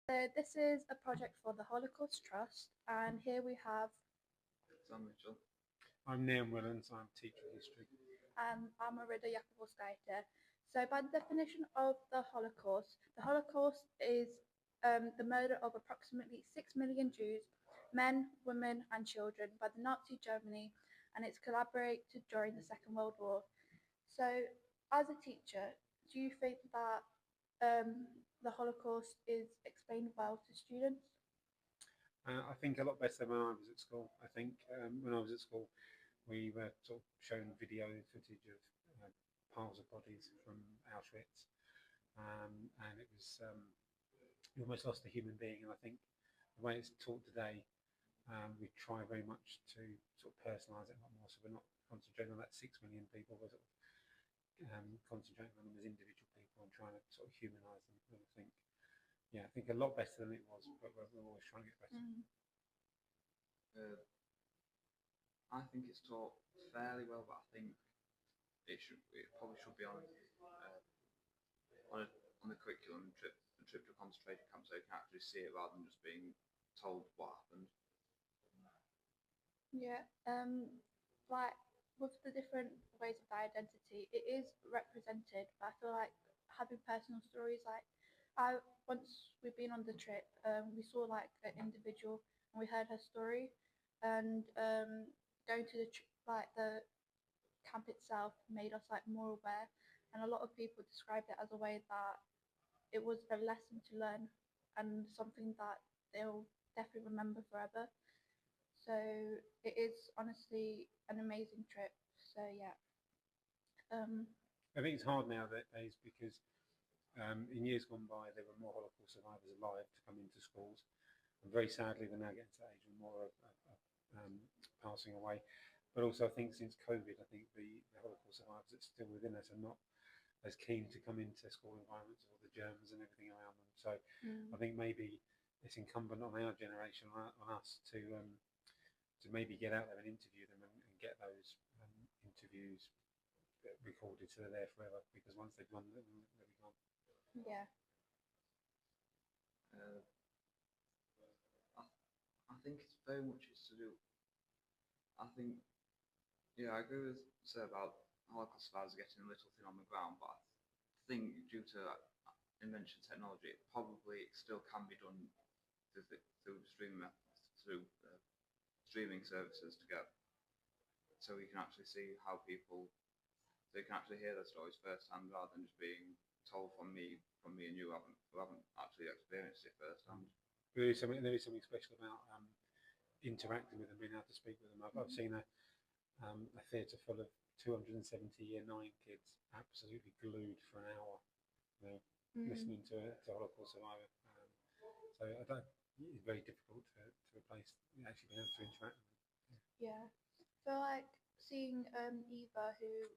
So this is a project for the Holocaust Trust, and here we have. Sam Mitchell. I'm Neil Willens, I'm teacher of history. I'm Eirida Jakubauskaite. So by the definition of the Holocaust is the murder of approximately 6 million Jews, men, women and children by the Nazi Germany and its collaborated during the Second World War. So as a teacher, do you think that the Holocaust is explained well to students? I think a lot better than when I was at school. I think when I was at school, we were sort of shown video footage of piles of bodies from Auschwitz, and it was you almost lost a human being. And I think the way it's taught today, we try very much to sort of personalise it a lot more. So we're not concentrating on that 6 million people. We're sort of concentrating on them as individual people and trying to sort of humanise them. And I think, yeah, I think a lot better than it was, but we're always trying to get better. I think it's taught fairly well, but I think it probably should be on the curriculum trip to a concentration camp, so you can actually see it rather than just being told what happened. Yeah, like with the different ways of identity, it is represented, but I feel like having personal stories, like once we've been on the trip, we saw like an individual and we heard her story, and going to like the camp itself made us like more aware, and a lot of people described it as a way that it was a lesson to learn and something that they'll definitely remember forever. So it is honestly an amazing trip. So yeah. I think it's hard nowadays because in years gone by there were more Holocaust survivors alive to come into schools, and very sadly they're now getting to that age when more are passing away. But also I think since COVID, I think the Holocaust survivors that's still within us are not as keen to come into school environments or the germs and everything around them. So I think maybe it's incumbent on our generation, on us, to maybe get out there and interview them and get those interviews recorded so they're there forever, because once they've gone, they'll be gone. Yeah. I think it's very much to do. I think, yeah, I agree with say about Holocaust survivors getting a little thin on the ground, but I think due to invention technology, it probably still can be done through streaming methods, through streaming services to get, so you can actually see how people, so you can actually hear their stories firsthand rather than just being told from me and you who haven't actually experienced it firsthand. There is something special about interacting with them, being able to speak with them. I've seen a theatre full of 270 year 9 kids absolutely glued for an hour, listening to a Holocaust survivor. So I don't. It's very difficult to replace actually being able to interact with them. Yeah. So like seeing Eva, who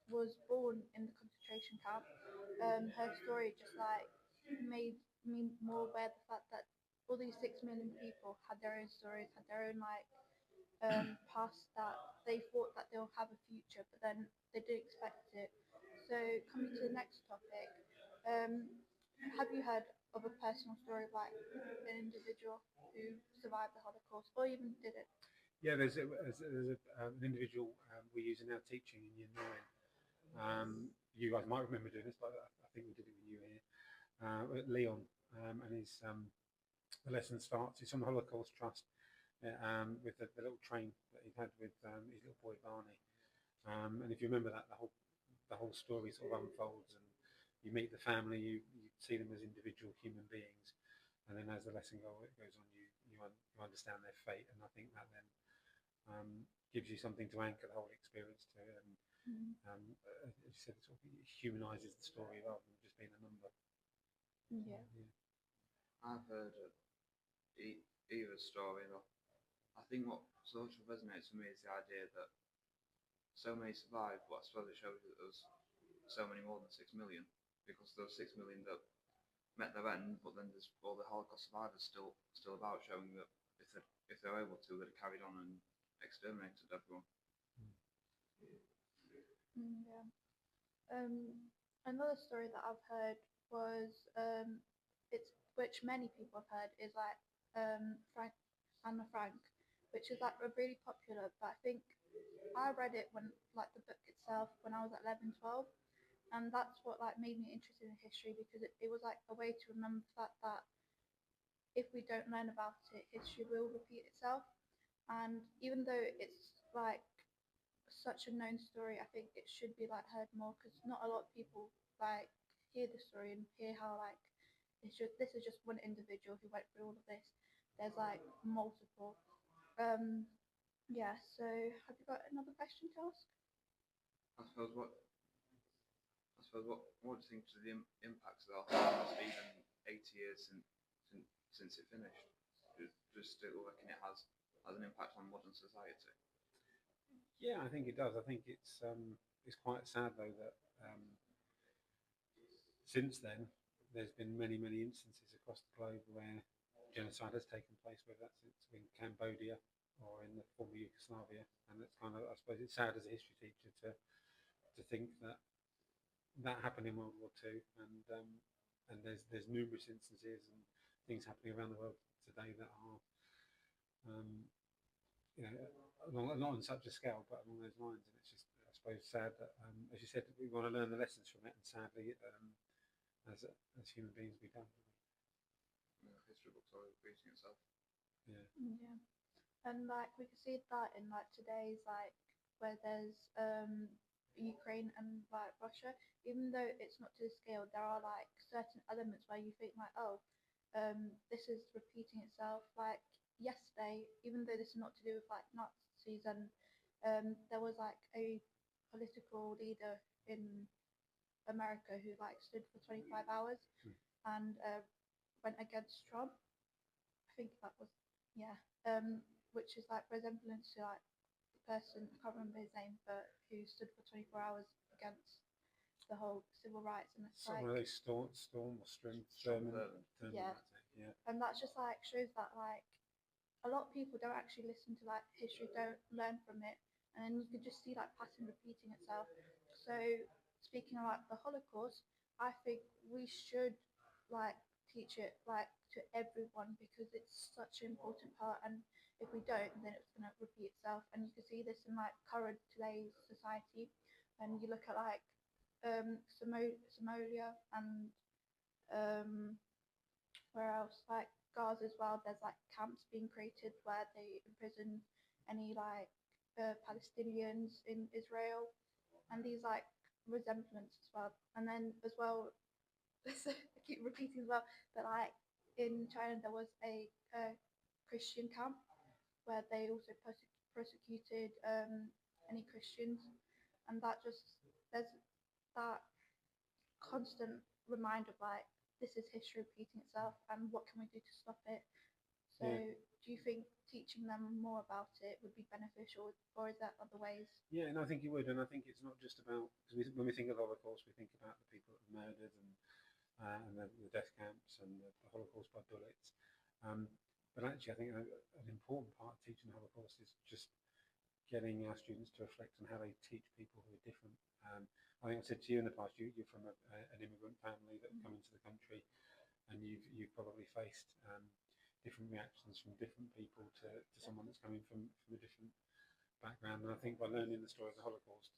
was born in the concentration camp, her story just like made me more aware of the fact that all these 6 million people had their own stories, had their own like past, that they thought that they'll have a future, but then they didn't expect it. So coming to the next topic, have you heard of a personal story of like an individual who survived the Holocaust or even did it? Yeah, there's an individual we use in our teaching in year 9. You guys might remember doing this, but I think we did it when you were here. Leon, and his the lesson starts. It's on the Holocaust Trust with the little train that he had with his little boy Barney. And if you remember that, the whole story sort of unfolds, and you meet the family. You see them as individual human beings, and then as the lesson goes on, you understand their fate. And I think that then gives you something to anchor the whole experience to, and as you said, it sort of humanises the story rather than just being a number. Yeah. I've heard Eva's story, though. I think what sort of resonates with me is the idea that so many survived, but I suppose it shows that there's so many more than 6 million, because there were 6 million that met their end, but then there's all the Holocaust survivors still about, showing that if they're able to, they'd have carried on and exterminated everyone. Yeah. Another story that I've heard was it's which many people have heard, is like Anna Frank, which is like a really popular. But I think I read it when like the book itself when I was like 11, 12, and that's what like made me interested in history because it was like a way to remember the fact that if we don't learn about it, history will repeat itself. And even though it's like such a known story, I think it should be like heard more because not a lot of people like hear the story and hear how like this is just one individual who went through all of this. There's like multiple. Yeah. So have you got another question to ask? I suppose what do you think to the impacts of the Holocaust even 80 years since it finished? Does still reckon it has an impact on modern society? Yeah, I think it does. I think it's quite sad though that since then there's been many instances across the globe where genocide has taken place, whether that's in Cambodia or in the former Yugoslavia, and it's kind of, I suppose it's sad as a history teacher to think that happened in World War II, and there's numerous instances and things happening around the world today that are not on such a scale, but along those lines. And it's just, I suppose, sad that, as you said, we want to learn the lessons from it, and sadly, as human beings, we don't. History books are repeating itself. Yeah. Yeah. And like we can see that in like today's like where there's Ukraine and like Russia, even though it's not to the scale, there are like certain elements where you think like, oh, this is repeating itself. Like yesterday, even though this is not to do with like Nazis, and there was like a political leader in America who like stood for 25 hours and went against Trump. I think that was which is like resemblance to like the person, I can't remember his name, but who stood for 24 hours against the whole civil rights. And it's Some like of those Storm or Thurman. Yeah. Yeah. And that just like shows that like a lot of people don't actually listen to like history, don't learn from it, and then you can just see like pattern repeating itself. So speaking of like the Holocaust, I think we should like teach it like to everyone because it's such an important part, and if we don't, then it's going to repeat itself. And you can see this in like current today's society when you look at like Somalia and where else, like Gaza as well. There's like camps being created where they imprison any like Palestinians in Israel, and these like resemblance as well. And then as well, I keep repeating as well, but like in China there was a Christian camp where they also persecuted any Christians, and that just there's that constant reminder of like this is history repeating itself, and what can we do to stop it? So, do you think teaching them more about it would be beneficial, or is there other ways? Yeah, and I think it would, and I think it's not just about, because when we think of the Holocaust, we think about the people that were murdered and the death camps and the Holocaust by bullets. But actually, I think an important part of teaching the Holocaust is just getting our students to reflect on how they teach people who are different. I think I said to you in the past, you're from an immigrant family that come into the country, and you've probably faced different reactions from different people to someone that's coming from a different background. And I think by learning the story of the Holocaust,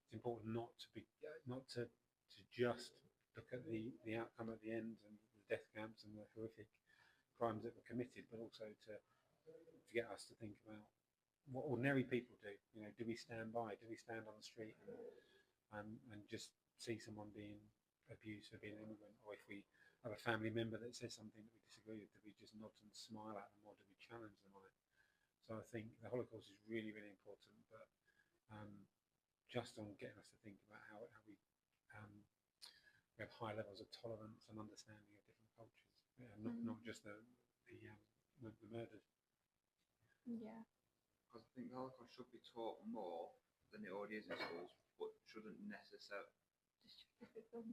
it's important not to just look at the outcome at the end and the death camps and the horrific crimes that were committed, but also to get us to think about what ordinary people do. You know, do we stand by? Do we stand on the street and just see someone being abused for being an immigrant? Or if we have a family member that says something that we disagree with, do we just nod and smile at them, or do we challenge them on it? So I think the Holocaust is really important, but just on getting us to think about how we have high levels of tolerance and understanding of different cultures, not just the murdered. Yeah. Because I think the Holocaust should be taught more than it already is in schools, but shouldn't necessarily.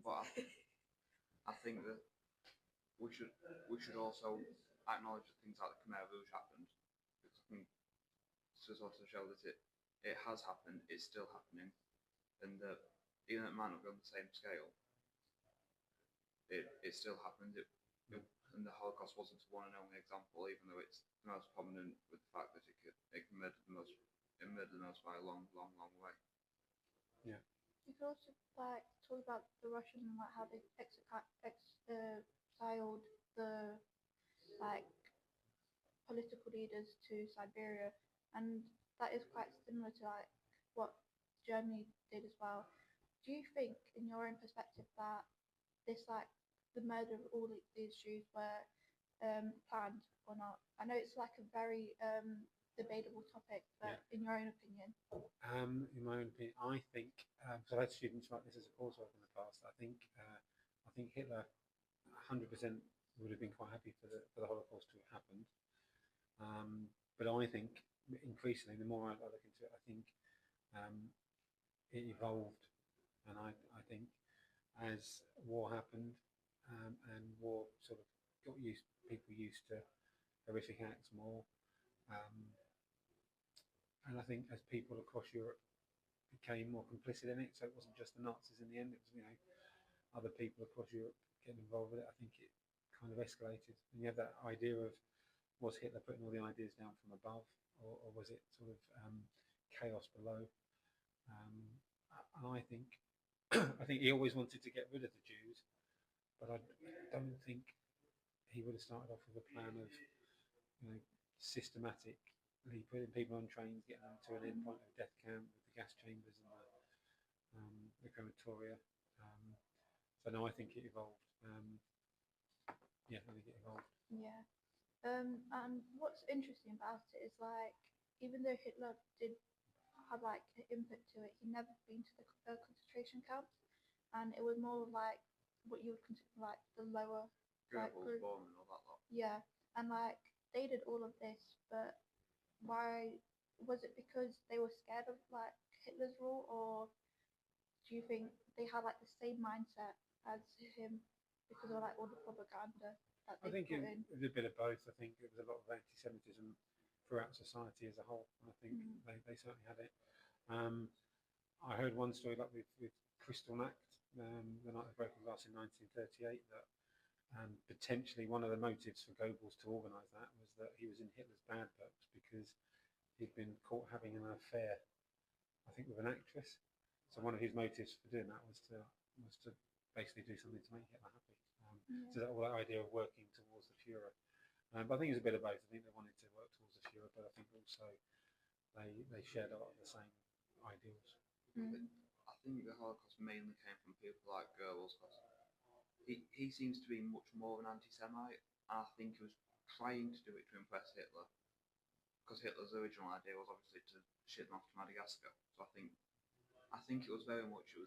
But I think that we should also acknowledge that things like the Khmer Rouge happened, because I think to sort of show that it has happened, it's still happening, and that even though it might not be on the same scale, it still happened. and the Holocaust wasn't one and only example, even though it's the most prominent with the fact that it murdered the most by a long, long, long way. Yeah. You could also like talk about the Russians and like how they exiled the like political leaders to Siberia, and that is quite similar to like what Germany did as well. Do you think, in your own perspective, that this like the murder of all these Jews were planned or not? I know it's like a very debatable topic, but in your own opinion. In my own opinion, I think because I've had students write this as a coursework in the past. I think Hitler 100% would have been quite happy for the Holocaust to have happened. But I think increasingly, the more I look into it, I think it evolved, and I think as war happened and war sort of got people used to horrific acts more, and I think as people across Europe became more complicit in it, so it wasn't just the Nazis in the end; it was other people across Europe getting involved with it. I think it kind of escalated, and you have that idea of, was Hitler putting all the ideas down from above, or was it sort of chaos below? And I think he always wanted to get rid of the Jews, but I don't think he would have started off with a plan of systematically putting people on trains, getting them to an endpoint of death camp with the gas chambers and the crematoria. So no, I think it evolved. I think it evolved. Yeah. And what's interesting about it is like, even though Hitler did have like an input to it, he'd never been to the concentration camps, and it was more like what you would consider like the lower like group. Born and all that lot. Yeah, and like they did all of this, but why was it? Because they were scared of like Hitler's rule, or do you think they had like the same mindset as him because of like all the propaganda? I think it was a bit of both. I think there was a lot of anti-Semitism throughout society as a whole. I think they certainly had it. I heard one story like with Kristallnacht, the night of broken glass in 1938, that potentially one of the motives for Goebbels to organise that was that he was in Hitler's bad books because he'd been caught having an affair, I think, with an actress. So one of his motives for doing that was to basically do something to make Hitler happy. So that all that idea of working towards the Führer. But I think it was a bit of both. I think they wanted to work towards the Führer, but I think also they shared a lot of the same ideals. I think the Holocaust mainly came from people like Goebbels. He seems to be much more of an anti-Semite, and I think he was trying to do it to impress Hitler, because Hitler's original idea was obviously to ship them off to Madagascar. So I think it was very much it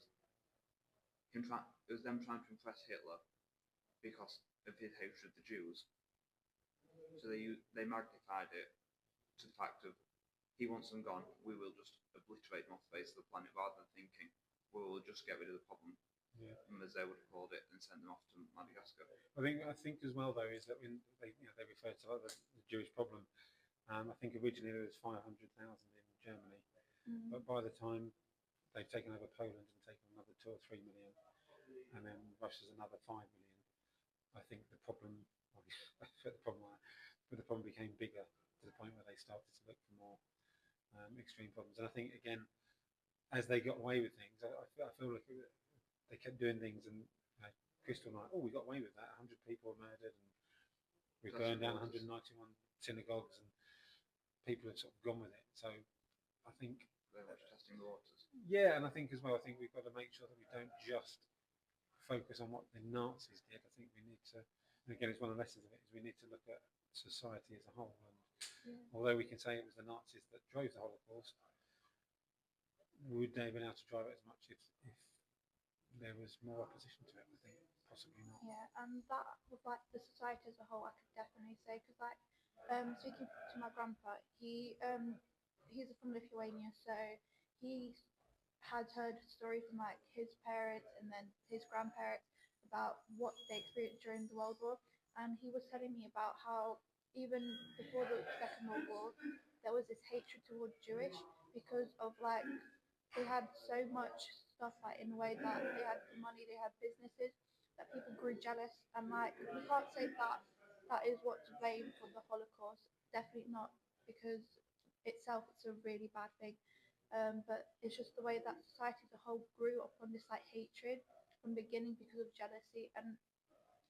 was them trying to impress Hitler because of his hatred of the Jews. So they magnified it to the fact of, he wants them gone, we will just obliterate them off the face of the planet, rather than thinking we will just get rid of the problem, as they would have called it, and send them off to Madagascar. I think as well though is that when they refer to the Jewish problem, I think originally there was 500,000 in Germany, but by the time they've taken over Poland and taken another 2 or 3 million, and then Russia's another 5 million. I think the problem became bigger to the point where they started to look for more extreme problems. And I think again, as they got away with things, I feel like they kept doing things, and Kristallnacht, we got away with that. 100 people were murdered, and we burned down 191 synagogues, and people have sort of gone with it. So I think very much testing the waters. Yeah, and I think as well, I think we've got to make sure that we don't just focus on what the Nazis did. I think we need to, and again, it's one of the lessons of it, is we need to look at society as a whole. And although we can say it was the Nazis that drove the Holocaust, would they have been able to drive it as much if there was more opposition to it? I think possibly not. Yeah, and that with like the society as a whole, I could definitely say, because like speaking to my grandpa, he's from Lithuania, so he had heard a story from like his parents and then his grandparents about what they experienced during the World War, and he was telling me about how even before the Second World War there was this hatred towards Jewish because of like they had so much stuff like in a way that they had money, they had businesses that people grew jealous, and like we can't say that that is what to blame for the Holocaust. Definitely not, because itself it's a really bad thing. But it's just the way that society as a whole grew upon this like hatred from the beginning because of jealousy. And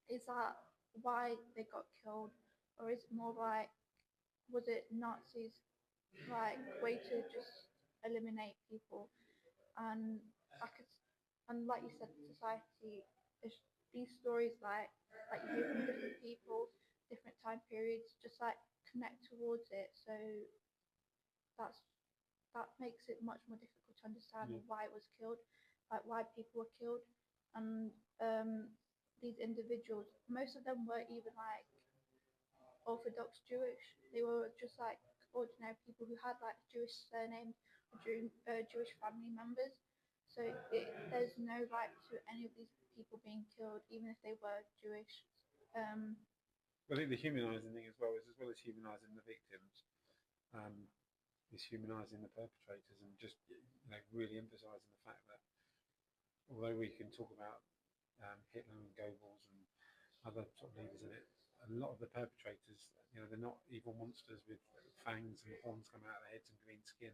is that why they got killed, or is it more like, was it Nazis like way to just eliminate people? And I could, and like you said, society is these stories like you hear from different people, different time periods, just like connect towards it. So that's that makes it much more difficult to understand Yeah. why it was killed, like why people were killed. And these individuals, most of them were even like Orthodox Jewish. They were just like ordinary people who had like Jewish surnames or Jewish family members. So there's no right to any of these people being killed, even if they were Jewish. Um, I think the humanising thing as well is, as well as humanising the victims, um, is humanising the perpetrators, and just really emphasising the fact that although we can talk about Hitler and Goebbels and other sort of leaders in it, a lot of the perpetrators, they're not evil monsters with fangs and horns coming out of their heads and green skin.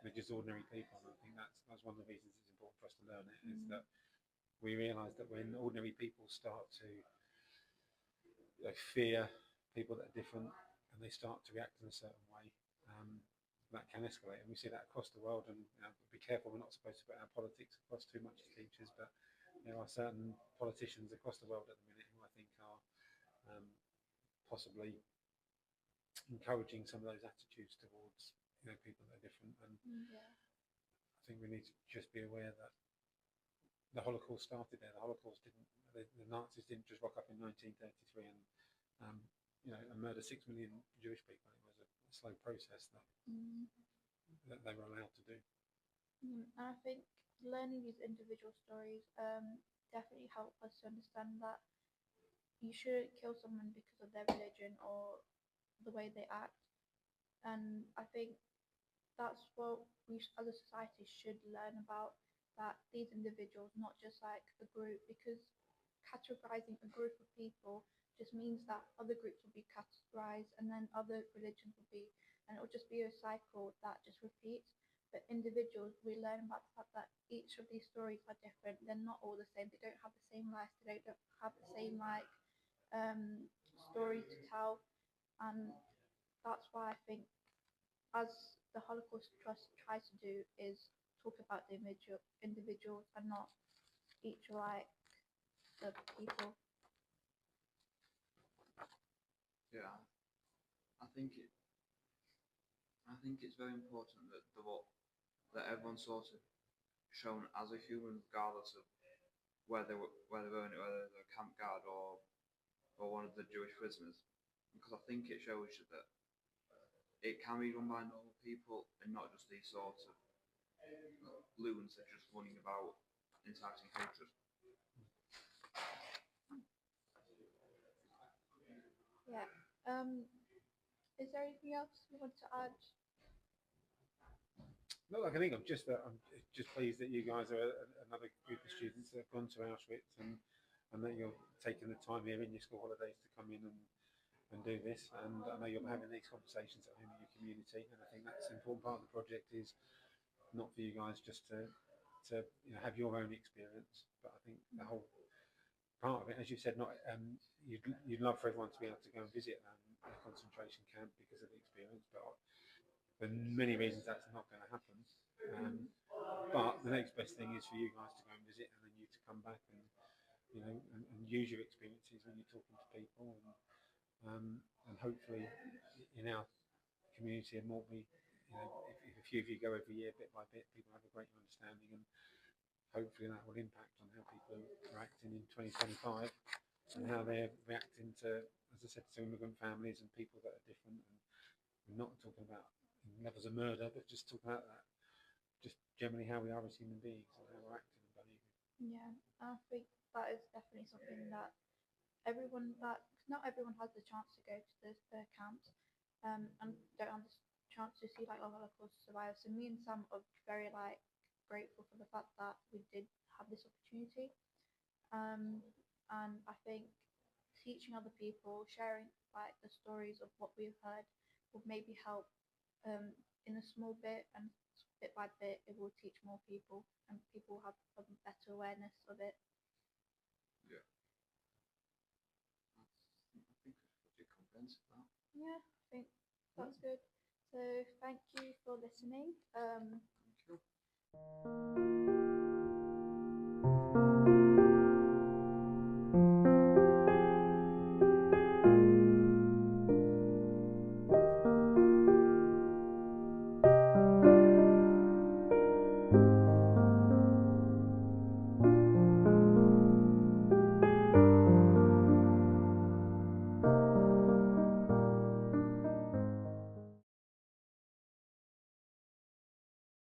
They're just ordinary people, and I think that's one of the reasons it's important for us to learn it, is that we realise that when ordinary people start to fear people that are different, and they start to react in a certain way, that can escalate. And we see that across the world. And be careful, we're not supposed to put our politics across too much as teachers, but there are certain politicians across the world at the minute who I think are possibly encouraging some of those attitudes towards people that are different. And yeah. I think we need to just be aware that the Holocaust started there. The Holocaust didn't. The Nazis didn't just rock up in 1933 and murder 6 million Jewish people. It was a slow process that they were allowed to do. And I think learning these individual stories definitely help us to understand that you shouldn't kill someone because of their religion or the way they act. And I think that's what we as a society should learn about, that these individuals, not just like a group, because categorizing a group of people just means that other groups will be categorized, and then other religions will be, and it will just be a cycle that just repeats. But individuals, we learn about the fact that each of these stories are different. They're not all the same. They don't have the same lives. They don't have the same like story to tell. And that's why I think, as the Holocaust Trust tries to do, is talk about the individuals and not each like the people. Yeah, I think it's very important that everyone's sort of shown as a human, regardless of whether they're a camp guard or one of the Jewish prisoners, because I think it shows you that it can be done by normal people and not just these sorts of loons that are just running about inciting hatred. Yeah. Is there anything else you want to add? No, I think I'm just pleased that you guys are another group of students that have gone to Auschwitz, and that you're taking the time here in your school holidays to come in and do this. And I know you're having these conversations at home in your community, and I think that's an important part of the project, is not for you guys just to have your own experience, but I think the whole part of it, as you said, not you'd love for everyone to be able to go and visit a concentration camp because of the experience, but for many reasons that's not going to happen. But the next best thing is for you guys to go and visit, and then you to come back and and use your experiences when you're talking to people, and hopefully in our community and Maltby, if a few of you go every year bit by bit, people have a greater understanding, and hopefully that will impact on how people are acting in 2025 and how they're reacting to, as I said, to immigrant families and people that are different. And we're not talking about levels of murder, but just talking about that, just generally how we are as human beings and how we're acting and behaving. Yeah, I think that is definitely something that not everyone has the chance to go to the camps, and don't have the chance to see like a Holocaust survivors. So me and Sam are very like grateful for the fact that we did have this opportunity. And I think teaching other people, sharing like the stories of what we've heard, will maybe help in a small bit, and bit by bit it will teach more people, and people have a better awareness of it. Yeah. I think it's pretty comprehensive that. Yeah, I think that's good. So thank you for listening. Thank you.